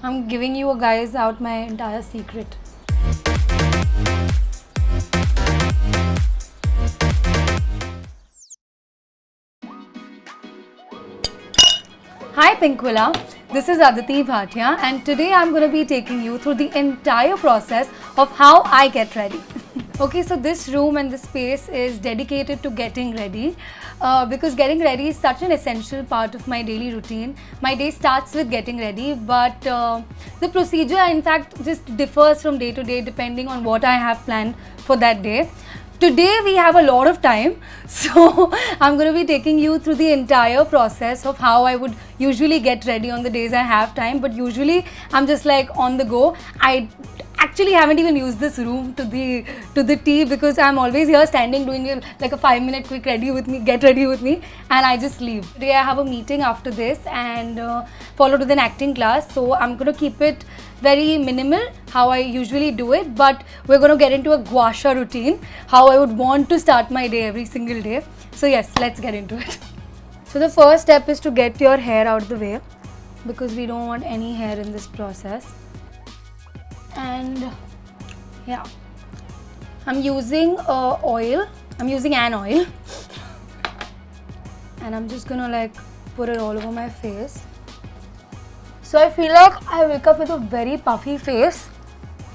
I'm giving you guys out my entire secret. Hi Pinkvilla, this is Aditi Bhatia and today I'm going to be taking you through the entire process of how I get ready. Okay, so this room and this space is dedicated to getting ready because getting ready is such an essential part of my daily routine. My day starts with getting ready, but the procedure in fact just differs from day to day depending on what I have planned for that day. Today we have a lot of time, so I'm going to be taking you through the entire process of how I would usually get ready on the days I have time, but usually I'm just like on the go. I actually haven't even used this room to the T because I'm always here standing doing like a 5-minute quick get ready with me, and I just leave. Today I have a meeting after this and followed with an acting class, so I'm going to keep it very minimal how I usually do it, but we're going to get into a gua sha routine, how I would want to start my day every single day. So yes, let's get into it. So the first step is to get your hair out of the way because we don't want any hair in this process. And yeah, I'm using oil. I'm using an oil and I'm just gonna like put it all over my face. So I feel like I wake up with a very puffy face,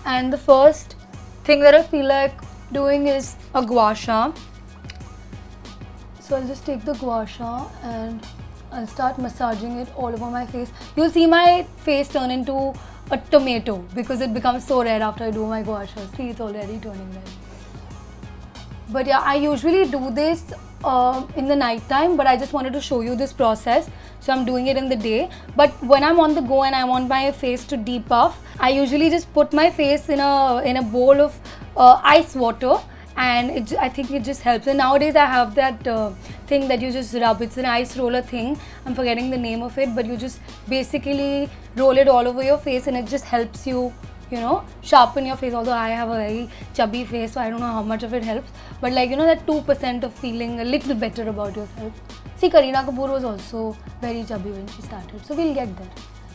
and the first thing that I feel like doing is a gua sha. So I'll just take the gua sha and I'll start massaging it all over my face. You'll see my face turn into a tomato because it becomes so red after I do my gua sha. See, it's already turning red. But yeah, I usually do this in the night time, but I just wanted to show you this process, so I'm doing it in the day. But when I'm on the go and I want my face to depuff, I usually just put my face in a bowl of ice water, and I think it just helps. And nowadays I have that thing that you just rub. It's an ice roller thing. I'm forgetting the name of it, but you just basically roll it all over your face and it just helps you, you know, sharpen your face. Although I have a very chubby face, so I don't know how much of it helps, but like, you know, that 2% of feeling a little better about yourself. See, Kareena Kapoor was also very chubby when she started, so we'll get there.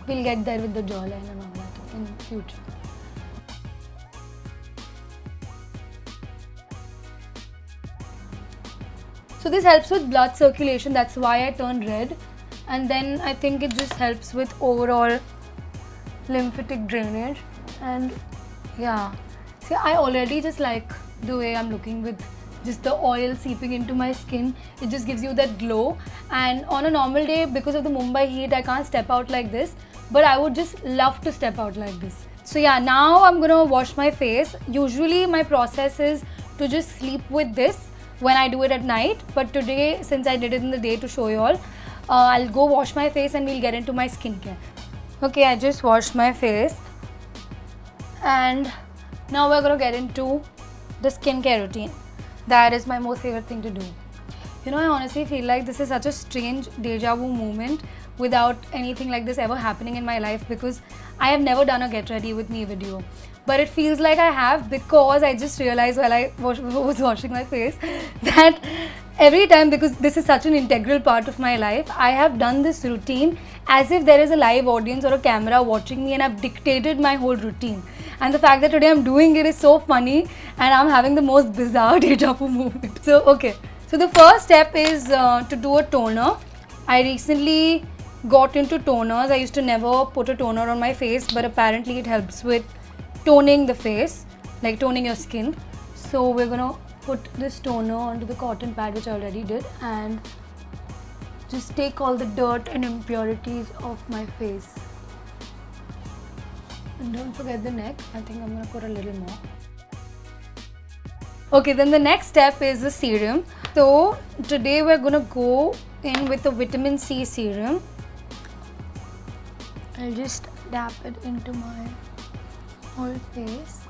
We'll get there with the jawline and all that in future. So this helps with blood circulation, that's why I turned red. And then I think it just helps with overall lymphatic drainage. And yeah, see, I already just like the way I'm looking with just the oil seeping into my skin. It just gives you that glow. And on a normal day, because of the Mumbai heat, I can't step out like this, but I would just love to step out like this. So yeah, now I'm gonna wash my face. Usually my process is to just sleep with this when I do it at night, but today, since I did it in the day to show you all, I'll go wash my face and we'll get into my skincare. Okay, I just washed my face and now we're gonna get into the skincare routine. That is my most favorite thing to do. You know, I honestly feel like this is such a strange deja vu moment without anything like this ever happening in my life, because I have never done a get ready with me video. But it feels like I have, because I just realized while I was washing my face that every time, because this is such an integral part of my life, I have done this routine as if there is a live audience or a camera watching me, and I've dictated my whole routine. And the fact that today I'm doing it is so funny, and I'm having the most bizarre deja vu moment. So okay, so the first step is to do a toner. I recently got into toners. I used to never put a toner on my face, but apparently it helps with toning the face, like toning your skin. So we're gonna put this toner onto the cotton pad, which I already did, and just take all the dirt and impurities off my face. And don't forget the neck. I think I'm gonna put a little more. Okay, then the next step is the serum. So today we're gonna go in with the vitamin C serum. I'll just dab it into my whole face.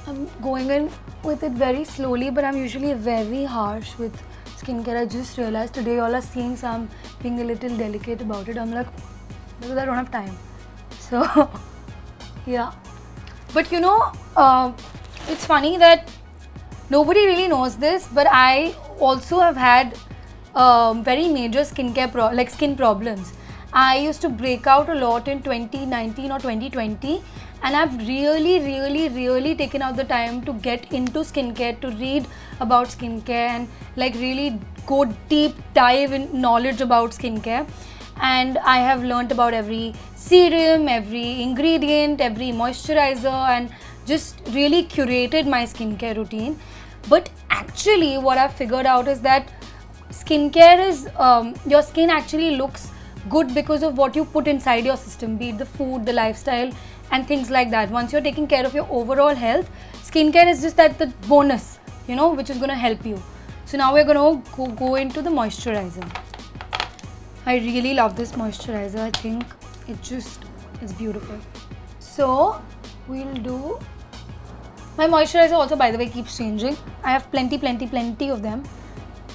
I'm going in with it very slowly, but I'm usually very harsh with skincare. I just realized today y'all are seeing, so I'm being a little delicate about it. I'm like, because I don't have time. So yeah, but you know, it's funny that nobody really knows this, but I also have had very major skin problems, I used to break out a lot in 2019 or 2020, and I've really taken out the time to get into skincare, to read about skincare and like really go deep dive in knowledge about skincare. And I have learnt about every serum, every ingredient, every moisturizer, and just really curated my skincare routine. But actually what I've figured out is that skincare is, your skin actually looks good because of what you put inside your system, be it the food, the lifestyle and things like that. Once you're taking care of your overall health, skincare is just that the bonus, you know, which is going to help you. So now we're going to go into the moisturizer. I really love this moisturizer. I think it's beautiful. So we'll do, my moisturizer also, by the way, keeps changing. I have plenty of them.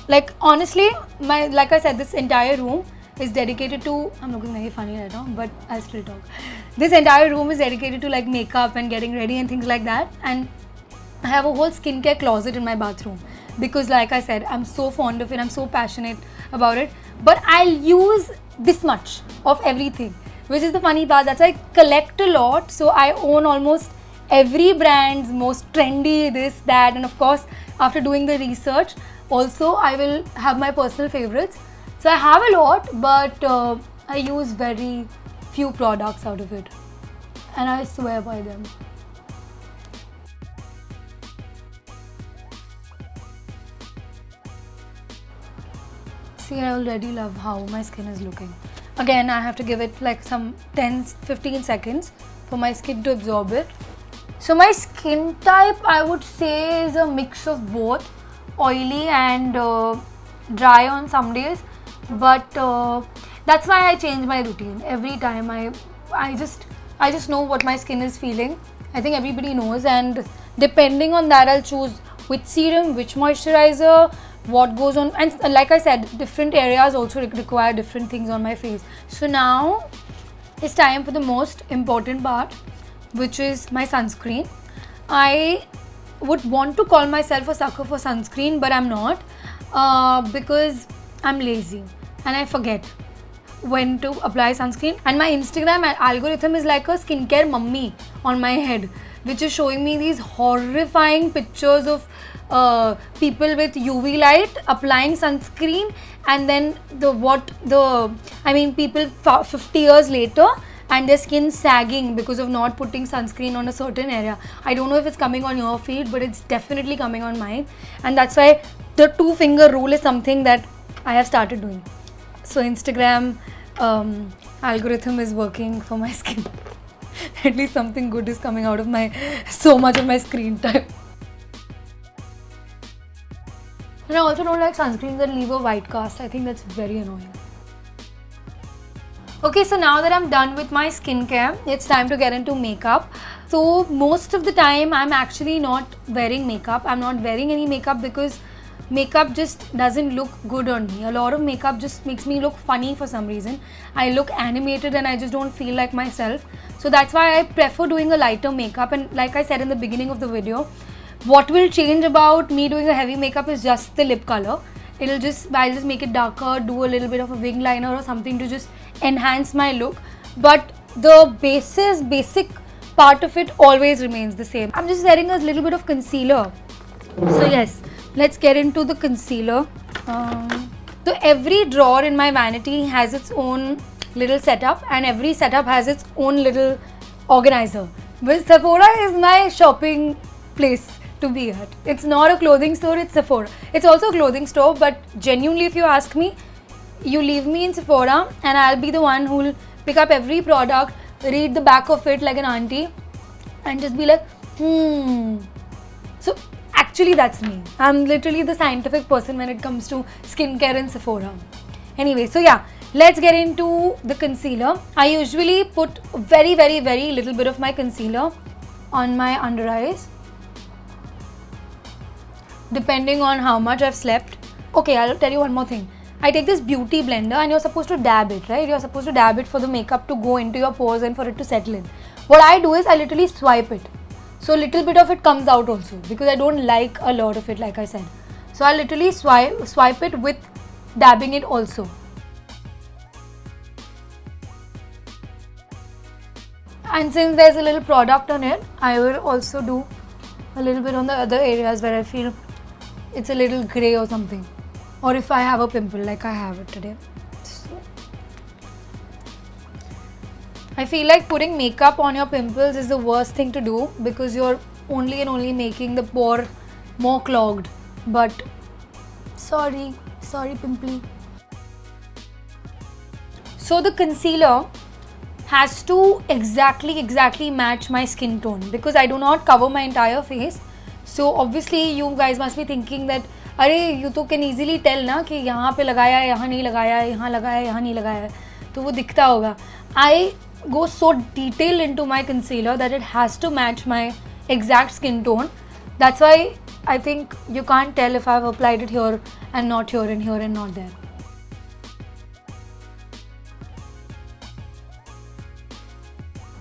Like honestly, like I said, this entire room is dedicated to, I'm looking very funny right now, but I'll still talk. This entire room is dedicated to like makeup and getting ready and things like that. And I have a whole skincare closet in my bathroom because like I said, I'm so fond of it, I'm so passionate about it. But I'll use this much of everything, which is the funny part. That's why I collect a lot. So I own almost every brand's most trendy, this, that, and of course, after doing the research, also I will have my personal favorites. So I have a lot, but I use very few products out of it, and I swear by them. See, I already love how my skin is looking. Again, I have to give it like some 10-15 seconds for my skin to absorb it. So my skin type, I would say, is a mix of both oily and dry on some days. But that's why I change my routine every time. I just know what my skin is feeling. I think everybody knows, and depending on that, I'll choose which serum, which moisturizer, what goes on. And like I said, different areas also require different things on my face. So now it's time for the most important part, which is my sunscreen. I would want to call myself a sucker for sunscreen, but I'm not, because I'm lazy and I forget when to apply sunscreen. And my Instagram algorithm is like a skincare mummy on my head, which is showing me these horrifying pictures of people with UV light applying sunscreen, and then people 50 years later and their skin sagging because of not putting sunscreen on a certain area. I don't know if it's coming on your feed, but it's definitely coming on mine. And that's why the 2-finger rule is something that I have started doing. So Instagram algorithm is working for my skin. At least something good is coming out of so much of my screen time. And I also don't like sunscreens that leave a white cast. I think that's very annoying. Okay, so now that I'm done with my skincare, it's time to get into makeup. So most of the time, I'm actually not wearing makeup. I'm not wearing any makeup because makeup just doesn't look good on me. A lot of makeup just makes me look funny for some reason. I look animated and I just don't feel like myself. So that's why I prefer doing a lighter makeup. And like I said in the beginning of the video, what will change about me doing a heavy makeup is just the lip color. I'll just make it darker, do a little bit of a wing liner or something to just enhance my look. But the basic part of it always remains the same. I'm just wearing a little bit of concealer. So yes, let's get into the concealer. So every drawer in my vanity has its own little setup, and every setup has its own little organizer. But Sephora is my shopping place to be at. It's not a clothing store, it's Sephora. It's also a clothing store, but genuinely if you ask me, you leave me in Sephora and I'll be the one who will pick up every product, read the back of it like an auntie and just be like, So actually that's me. I'm literally the scientific person when it comes to skincare and Sephora. Anyway, so yeah, let's get into the concealer. I usually put very little bit of my concealer on my under eyes, depending on how much I've slept. Okay, I'll tell you one more thing. I take this beauty blender and you're supposed to dab it, right? You're supposed to dab it for the makeup to go into your pores and for it to settle in. What I do is I literally swipe it. So little bit of it comes out also because I don't like a lot of it, like I said. So I literally swipe it with dabbing it also. And since there's a little product on it, I will also do a little bit on the other areas where I feel it's a little grey or something. Or if I have a pimple like I have it today. So, I feel like putting makeup on your pimples is the worst thing to do because you're only and only making the pore more clogged. But sorry pimply. So the concealer has to exactly match my skin tone because I do not cover my entire face. So obviously you guys must be thinking that अरे you तो can easily tell ना कि यहाँ पे लगाया है, यहाँ नहीं लगाया है, यहाँ लगाया है, यहाँ नहीं लगाया है, तो वो दिखता होगा. I go so detailed into my concealer that it has to match my exact skin tone. That's why I think you can't tell if I've applied it here and not here and here and not there.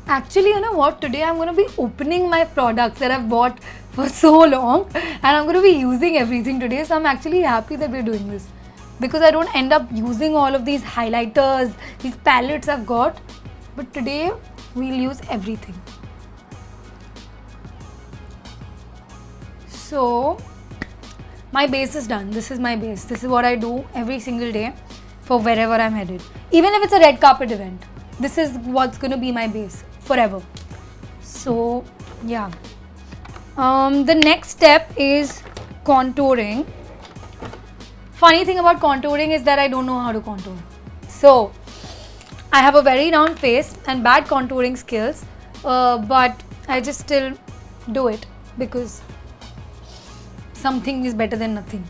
Actually, you know what? Today I'm going to be opening my products that I've bought for so long and I'm going to be using everything today. So I'm actually happy that we're doing this because I don't end up using all of these highlighters, these palettes I've got. But today we'll use everything. So my base is done. This is my base. This is what I do every single day for wherever I'm headed. Even if it's a red carpet event, this is what's going to be my base forever. So yeah. The next step is contouring. Funny thing about contouring is that I don't know how to contour. So I have a very round face and bad contouring skills, but I just still do it because something is better than nothing.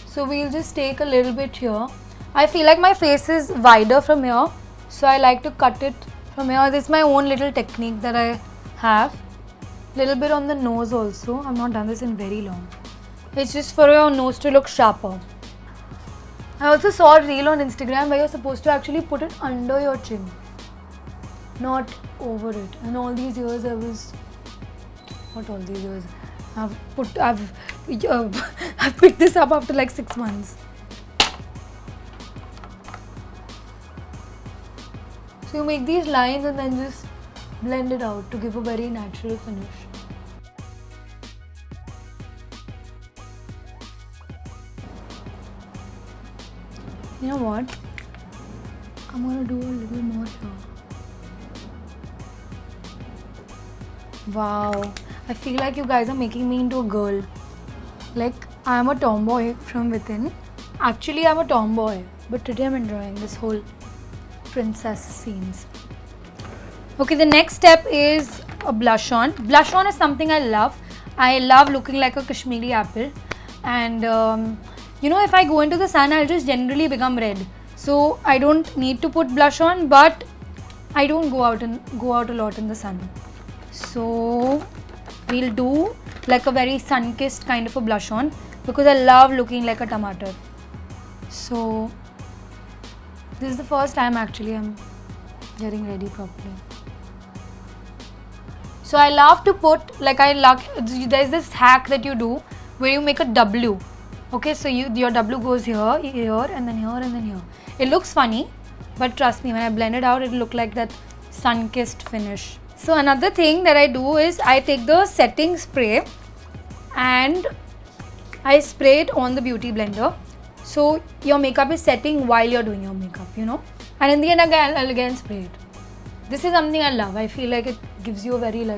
So we'll just take a little bit here. I feel like my face is wider from here, so I like to cut it from here. This is my own little technique that I have. Little bit on the nose also. I've not done this in very long. It's just for your nose to look sharper. I also saw a reel on Instagram where you're supposed to actually put it under your chin, not over it. And all these years I was, what all these years? I've picked this up after like 6 months. So you make these lines and then just blend it out to give a very natural finish. You know what? I'm gonna do a little more here. Wow, I feel like you guys are making me into a girl. Like I am a tomboy from within. Actually, I'm a tomboy, but today I'm enjoying this whole princess scenes. Okay, the next step is a blush on. Blush on is something I love. I love looking like a Kashmiri apple, and you know, if I go into the sun, I'll just generally become red. So I don't need to put blush on, but I don't go out a lot in the sun. So we'll do like a very sun-kissed kind of a blush on because I love looking like a tomato. So this is the first time actually I'm getting ready properly. So I love to put there's this hack that you do where you make a W. Okay, so your W goes here, here, and then here, and then here. It looks funny, but trust me, when I blend it out, it'll look like that sun-kissed finish. So another thing that I do is I take the setting spray and I spray it on the beauty blender. So your makeup is setting while you're doing your makeup, you know. And in the end, I'll again spray it. This is something I love. I feel like it gives you a very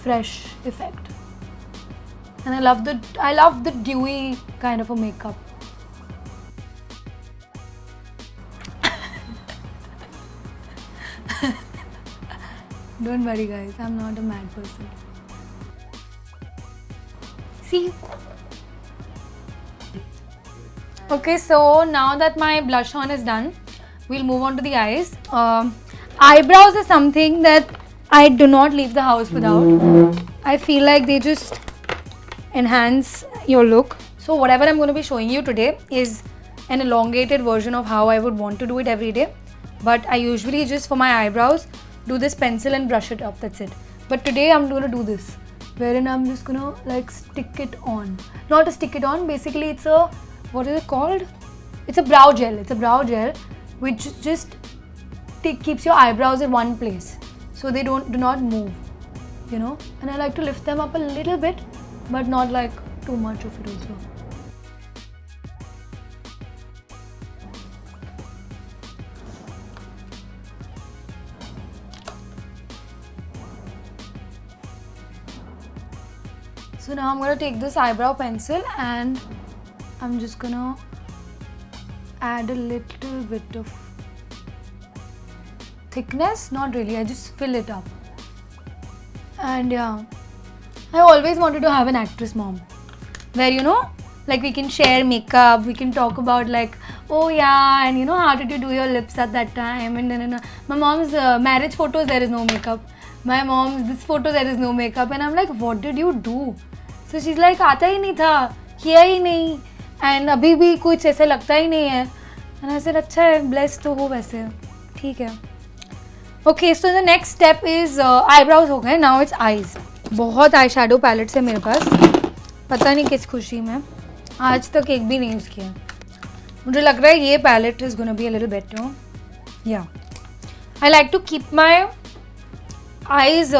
fresh effect. And I love the dewy kind of a makeup. Don't worry guys, I'm not a mad person. See? Okay, so now that my blush on is done, we'll move on to the eyes. Eyebrows is something that I do not leave the house without. I feel like they just enhance your look. So whatever I'm going to be showing you today is an elongated version of how I would want to do it every day. But I usually just for my eyebrows do this pencil and brush it up, that's it. But today I'm going to do this, wherein I'm just going to stick it on. Not to stick it on, basically it's a, what is it called? It's a brow gel. It's a brow gel which just keeps your eyebrows in one place, so they do not move, you know. And I like to lift them up a little bit, but not like too much of it also. So now I'm gonna take this eyebrow pencil and I'm just gonna add a little bit of thickness. Not really, I just fill it up. And yeah, I always wanted to have an actress mom where, you know, like we can share makeup, we can talk about like, oh yeah, and you know, how did you do your lips at that time, and then my mom's marriage photos, there is no makeup. My mom's this photo, there is no makeup, and I'm like, what did you do? So she's like, आता ही नहीं था, किया ही नहीं, and अभी भी कुछ ऐसे लगता ही नहीं है. And I said, अच्छा है, blessed तो हो वैसे, ठीक है. Okay, so the next step is eyebrows हो गए, now it's eyes. बहुत आई शेडो पैलेट्स है मेरे पास, पता नहीं किस खुशी में, आज तक एक भी नहीं यूज़ किया. मुझे लग रहा है ये palette is gonna be a little better. Yeah, I like to keep my eyes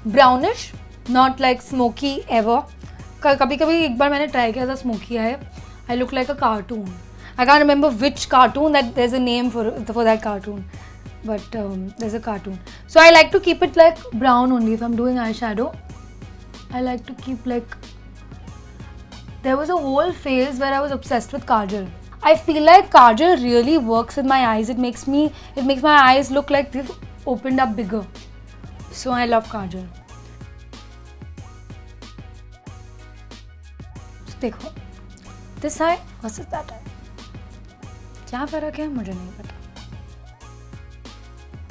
brownish, not like smoky ever. कभी कभी एक बार मैंने ट्राई किया था smoky I. I look like a cartoon. I can't remember which cartoon, that there's a name for that cartoon, but there's a cartoon. So I like to keep it like brown only if I'm doing eyeshadow. I like to keep like, there was a whole phase where I was obsessed with kajal. I feel like kajal really works with my eyes. It makes my eyes look like they've opened up bigger. So I love kajal. So देखो, this eye versus that eye. क्या फर्क है मुझे नहीं पता.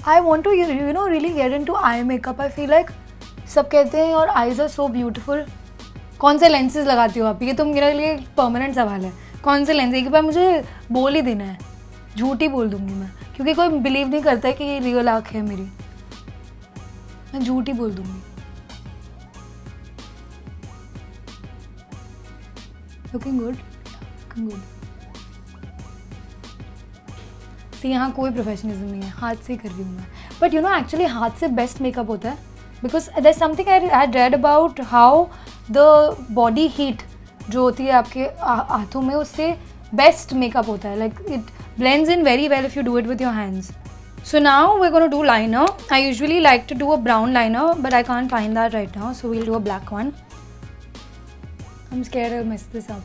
I want to, you know, really get into eye makeup. I feel like सब कहते हैं your eyes are so beautiful. कौन से lenses लगाती हो आप? ये तो मेरे लिए permanent सवाल है. कौन से लेंस? एक बार मुझे बोल ही देना है, झूठ ही बोल दूंगी मैं, क्योंकि कोई बिलीव नहीं करता है कि ये रियल आँख है मेरी. मैं झूठ ही बोल दूंगी. Looking good? Looking good. तो यहाँ कोई प्रोफेशनलिज्म नहीं है, हाथ से कर रही हूँ मैं. बट यू नो एक्चुअली हाथ से बेस्ट मेकअप होता है, because there is something I read about how the body heat जो होती है आपके हाथों में, उससे बेस्ट मेकअप होता है. Like it blends in very well if you do it with your hands. So now we are gonna do liner. I usually like to do a brown liner, but I can't find that right now, so we'll do a black one. I am scared I miss this up.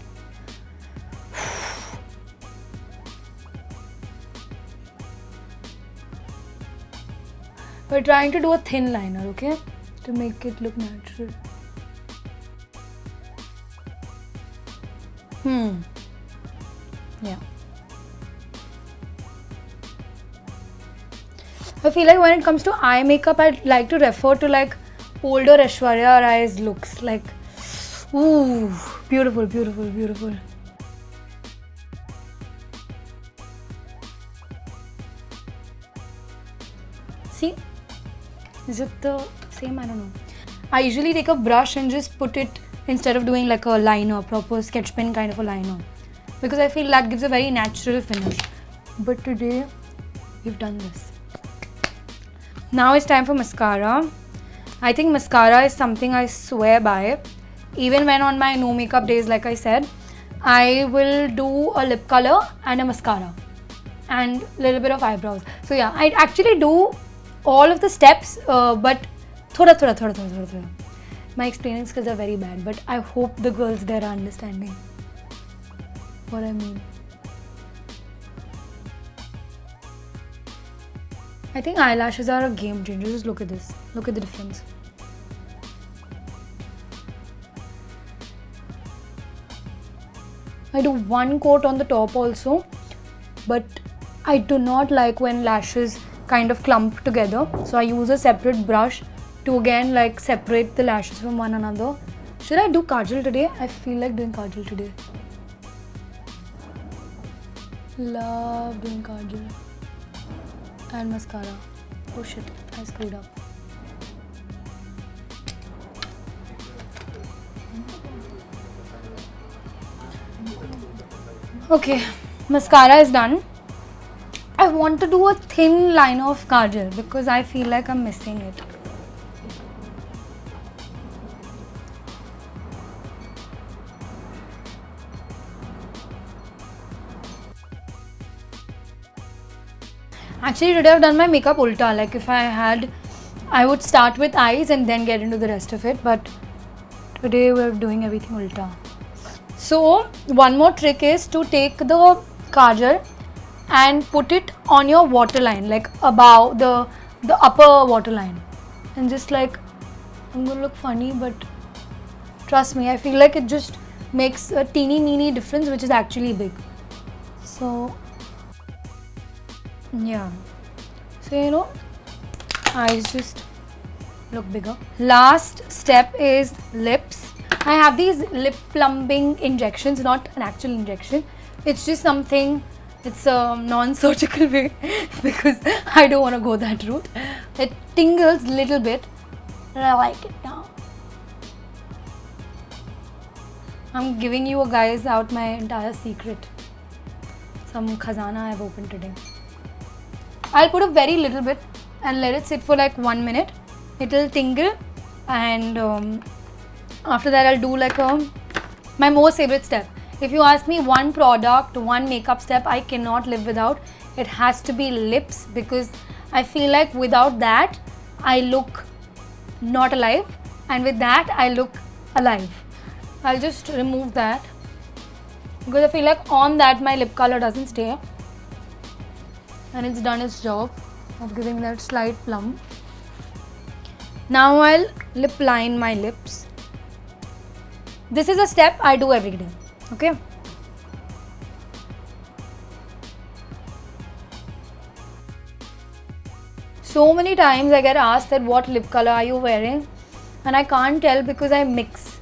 We're trying to do a thin liner, okay, to make it look natural. Yeah. I feel like when it comes to eye makeup, I'd like to refer to like older Aishwarya Rai's looks, like, ooh, beautiful, beautiful, beautiful. See? Is it the same? I don't know. I usually take a brush and just put it, instead of doing like a liner, proper sketch pen kind of a liner, because I feel that gives a very natural finish. But today we've done this. Now it's time for mascara. I think mascara is something I swear by. Even when on my no makeup days, like I said, I will do a lip color and a mascara and a little bit of eyebrows. So yeah, I actually do all of the steps, but thoda. My explaining skills are very bad, but I hope the girls there are understanding what I mean. I think eyelashes are a game changer. Just look at this. Look at the difference. I do one coat on the top also, but I do not like when lashes kind of clump together, so I use a separate brush to again like separate the lashes from one another. Should I do kajal today? I feel like doing kajal today. Love doing kajal and mascara. Oh shit, I screwed up. Okay, mascara is done. I want to do a thin line of kajal because I feel like I'm missing it. Actually, today I've done my makeup ulta. Like if I would start with eyes and then get into the rest of it. But today we're doing everything ulta. So one more trick is to take the kajal and put it on your waterline, like above the upper waterline, and just like, I'm gonna look funny, but trust me, I feel like it just makes a teeny difference, which is actually big. So yeah, so eyes just look bigger. Last step is lips. I have these lip plumping injections, not an actual injection. It's just something, it's a non-surgical way because I don't want to go that route. It tingles a little bit and I like it now. I'm giving you guys out my entire secret. Some khazana I've opened today. I'll put a very little bit and let it sit for like 1 minute. It'll tingle, and after that I'll do like my most favorite step. If you ask me one product, one makeup step I cannot live without, it has to be lips, because I feel like without that I look not alive, and with that I look alive. I'll just remove that because I feel like on that my lip color doesn't stay, and it's done its job of giving that slight plump. Now I'll lip line my lips. This is a step I do every day. Okay. So many times I get asked that what lip color are you wearing, and I can't tell because I mix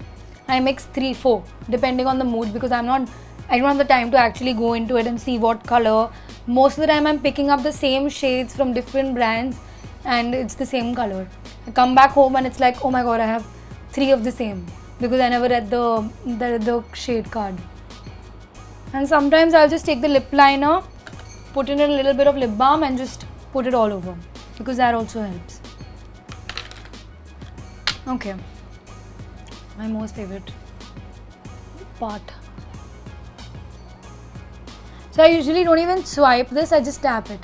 3-4 depending on the mood, because I don't have the time to actually go into it and see what color. Most of the time I'm picking up the same shades from different brands and it's the same color. I come back home and it's like, oh my god, I have 3 of the same because I never read the shade card. And sometimes I'll just take the lip liner, put in a little bit of lip balm and just put it all over, because that also helps. Okay, my most favorite part. So I usually don't even swipe this, I just tap it.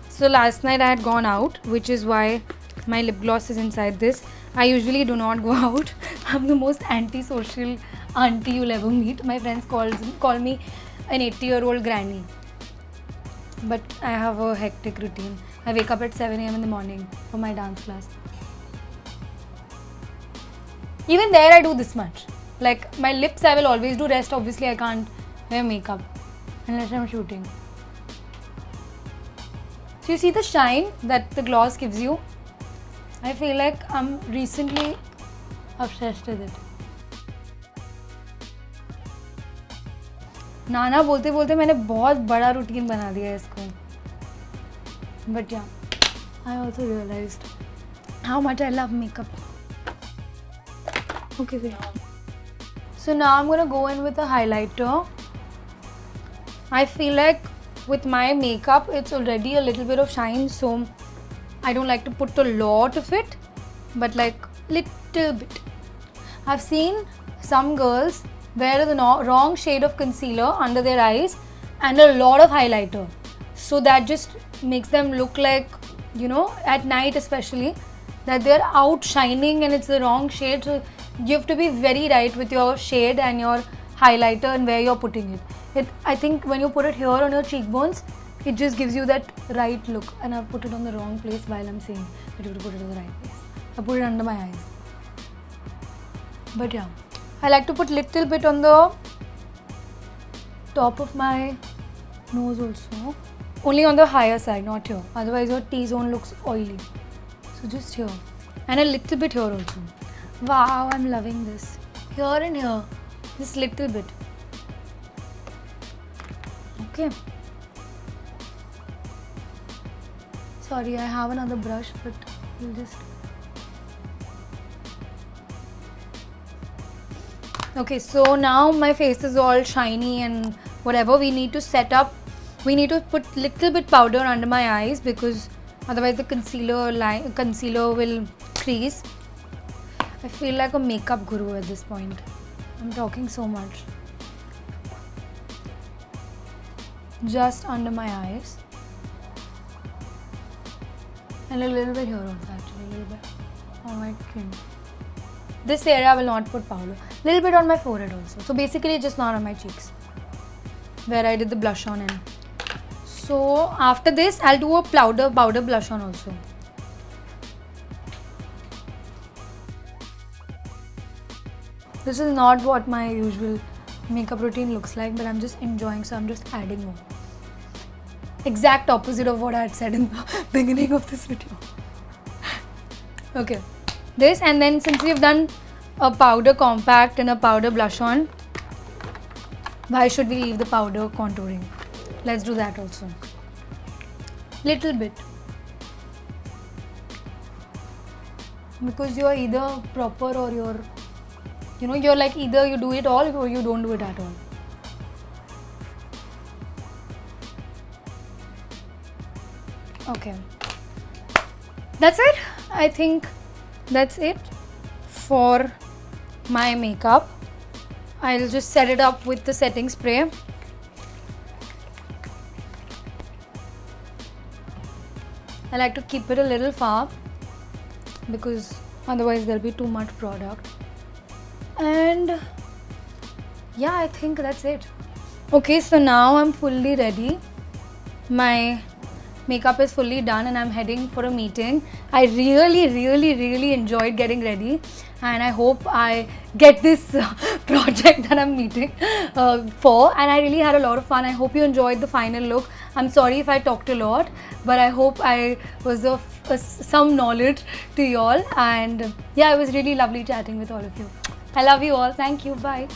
So last night I had gone out, which is why my lip gloss is inside this. I usually do not go out. I'm the most antisocial auntie you'll ever meet. My friends call me an 80-year-old granny. But I have a hectic routine. I wake up at 7 AM in the morning for my dance class. Even there I do this much. Like my lips I will always do, rest obviously I can't wear makeup unless I'm shooting. So you see the shine that the gloss gives you? I feel like I'm recently obsessed with it. नाना बोलते बोलते मैंने बहुत बड़ा routine बना दिया है इसको. But yeah, I also realized how much I love makeup. Okay, wait. So now I'm gonna go in with a highlighter. I feel like with my makeup it's already a little bit of shine, so I don't like to put a lot of it, but like little bit. I've seen some girls wear the wrong shade of concealer under their eyes and a lot of highlighter, so that just makes them look like, at night especially, that they're outshining and it's the wrong shade. So you have to be very right with your shade and your highlighter and where you're putting it. I think when you put it here on your cheekbones, it just gives you that right look, and I've put it on the wrong place while I'm saying that you have to put it on the right place. I put it under my eyes. But yeah, I like to put little bit on the top of my nose also. Only on the higher side, not here. Otherwise your T-zone looks oily. So just here. And a little bit here also. Wow, I'm loving this. Here and here. Just little bit. Okay. Sorry, I have another brush, but we'll just... Okay, so now my face is all shiny and whatever. We need to set up. We need to put little bit powder under my eyes because otherwise the concealer will crease. I feel like a makeup guru at this point. I'm talking so much. Just under my eyes. And a little bit here also actually, a little bit on my chin. This area I will not put powder. Little bit on my forehead also. So basically just not on my cheeks, where I did the blush on in. So after this I'll do a powder blush on also. This is not what my usual makeup routine looks like, but I'm just enjoying, so I'm just adding more. Exact opposite of what I had said in the beginning of this video. Okay, this, and then since we've done a powder compact and a powder blush on, why should we leave the powder contouring? Let's do that also. Little bit. Because you're either proper or you're like either you do it all or you don't do it at all. Okay, that's it. I think that's it for my makeup. I'll just set it up with the setting spray. I like to keep it a little far because otherwise there'll be too much product. And yeah, I think that's it. Okay, so now I'm fully ready. My makeup is fully done and I'm heading for a meeting. I really enjoyed getting ready, and I hope I get this project that I'm meeting for, and I really had a lot of fun. I hope you enjoyed the final look. I'm sorry if I talked a lot, but I hope I was of some knowledge to you all, and yeah, it was really lovely chatting with all of you. I love you all. Thank you. Bye.